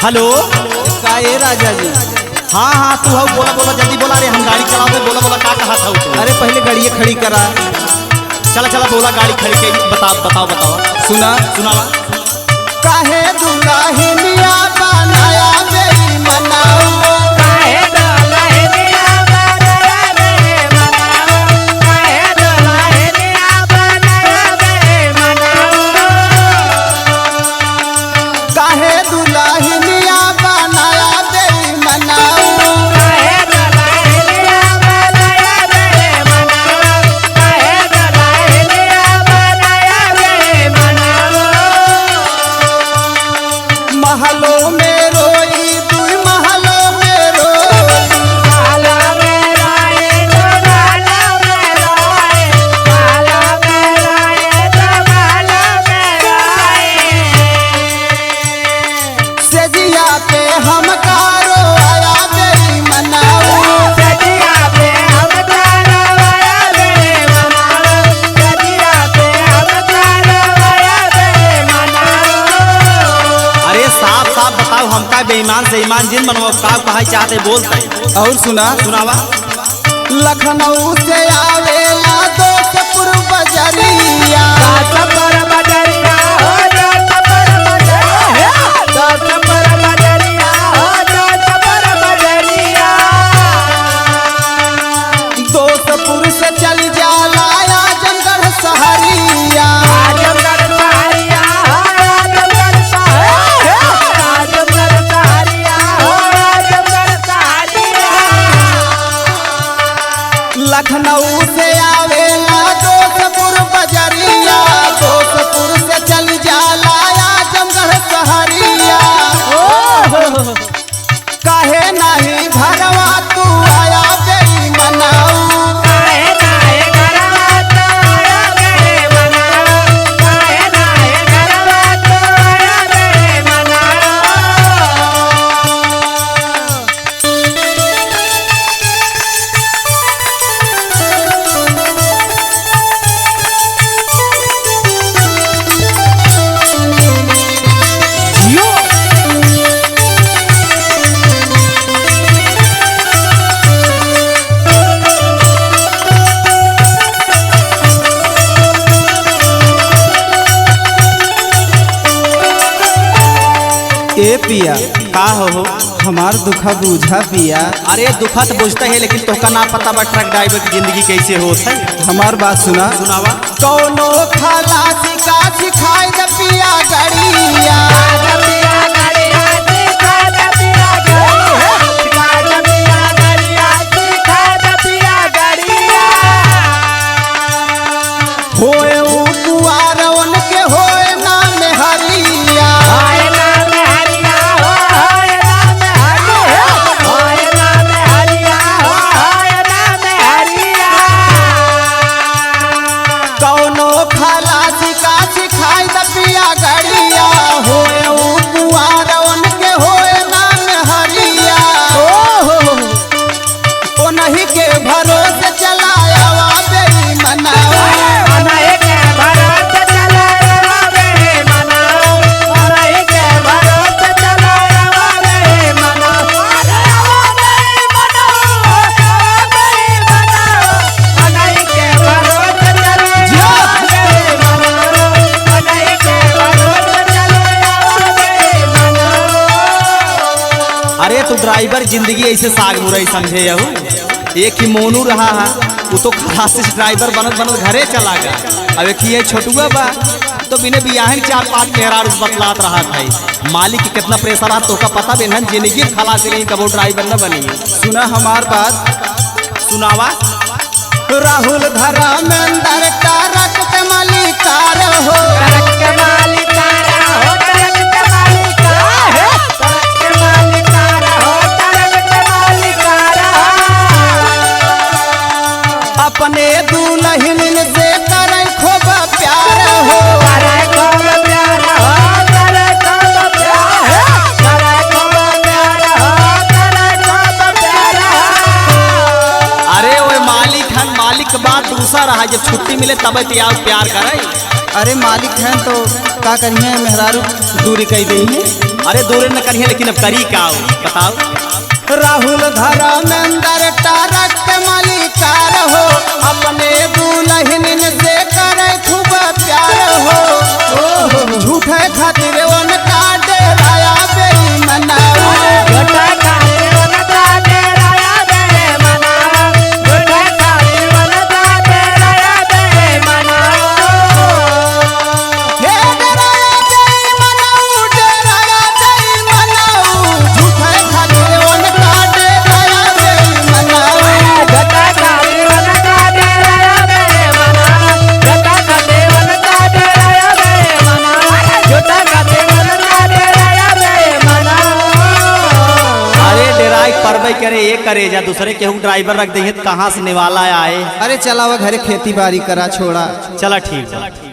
Hello. का ये राजा जी? हाँ हाँ तू हो, बोला बोला जल्दी बोला रे, हम गाड़ी चलाओगे। बोला बोला का कहा था तू? अरे पहले गाड़ी खड़ी करा। चला चला बोला गाड़ी खड़ी के बताओ। सुना सुनावा। काहे दुल्हनिया बनाया बेई मनाओ, काहे दुल्हनिया बनाया बे मनाओ, काहे दुल्हनिया बनाया बे मनाओ, काहे दुल्हनिया बनाया बेई मनाओ, काहे दुल्हनिया बनाया बे मनाओ, काहे दुल्हनिया बनाया बे मनाओ। महलों में रोई दुई महलों में रोई, माला मेरा ये तो माला मेरा है, माला मेरा ये तो माला मेरा है। सजिया पे हम कारो आया बेई मनाओ, सजिया पे हम कारवाया बे मनाओ, सजिया पे हम कारवाया बे मनाओ। अरे साफ साफ बताओ, हमका बेईमान से ईमान जिन बनवा का कहा चाहते बोलते। और सुना सुनावा। लखनऊ से आवेला दोस्तपुर बजरिया, पर बजरिया हो जात पर बजरिया, जात पर बजरिया हो जात पर बजरिया। दोस्तपुर से चल जाला आजमगढ़ सहरिया, आजमगढ़ सहारिया हो आजमगढ़ सहारिया, आजमगढ़ सहारिया हो आजमगढ़ सहारिया। लखनऊ से आवेला दोस्तपुर बजरिया, दोस्तपुर से चल जाला आजमगढ़ सहरिया। काहे नहीं घरवा तू आया बेई मनाऊ, काहे नाहे घरवा तो आया बे मनाओ, काहे नाहे घरवा तो आया बे मनाओ। ए पिया का हो? हमार दुखा बूझा पिया। अरे दुखा तो बुझता है, लेकिन तोहका ना पता बा ट्रक ड्राइवर की जिंदगी कैसे होता है। हमार बात सुना। सुनावा। कौनो खलासी का सिखाई द पिया गड़िया, काजपिया गड़िया सिखा दपिया गड़िया, काजपिया गड़िया सिखा दपिया गड़िया। होए ऊ कुआरवन के होए नाम हरिया, हाय नाम हरिया हो, हाय नाम हरिया, हाय नाम हरिया हो, हाय नाम हरिया। कौनो खलासी का सिखाई द पिया गड़िया, होए ऊ कुआरवन के होए नाम हरिया। ओ नहीं के भरोसे चलाया वा बेई मनावा, अनहि के भरोसे चलाया बे मनाओ, अनहि के भरोसे चलाया बे मनाओ, बे मनाओ, बे मनाओ। अनहि के भरोसे चलाया बे मनाओ, अनहि के भरोसे चलाया बे मनाओ। अरे तू ड्राइवर जिंदगी ऐसे साग मुरई समझे यहू। एक ही मोनू रहा है, वो तो खलासी से ड्राइवर बनत बनत घरे चला गया। अब एक ये छोटुआ बा तो बिना बियाह 4-5 मेहरार बतलात रहा था। मालिक के कितना प्रेशर रहा तो का पता भी न, जिंदगी खलासी नहीं कबो ड्राइवर न बनी। सुना हमार बात। सुनावा। राहुल धर्मेंद्र ट्रक के मालिकार हो, ट्रक के मालिकारा हो, ट्रक के मालिकारा हो, ट्रक के मालिकारा हो, ट्रक के मालिकारा हो। अपने दुल्हन से करे खूब प्यार हो, करे खूब प्यार हो, करे खूब प्यार हो, करे खूब प्यार हो, करे खूब प्यार हो। अरे वो मालिक है, मालिक के बाद दूसरा रहा, जब छुट्टी मिले तब प्यार करे। अरे मालिक हैं तो का करिए, मेहरारू दूरी कही दी है। अरे दूर न करिए लेकिन अब करी का बताओ। राहुल धर्मेंद्र टारक के मालिकार हो, अपने दुल्हन से करे खूब प्यार हो। झूठे खातिर उनका डेराया बेईमाना। झूठे खातिर उनका डेराया बेईमाना। झूठे खातिर उनका डेराया बेईमाना। हे डेराया बेईमाना, डेराया बेईमाना। झूठे खातिर उनका डेराया बेईमाना। झूठे खातिर उनका डेराया बेईमाना। झूठे खातिर उनका डेराया बेईमाना। झूठे खातिर उनका डेराया बेईमाना। अरे डेराई परबई करे ये करे जा दूसरे केहू ड्राइवर रख दे तो कहाँ से निवाला आए। अरे चलावा घरे खेती बाड़ी करा छोड़ा। चला ठीक है।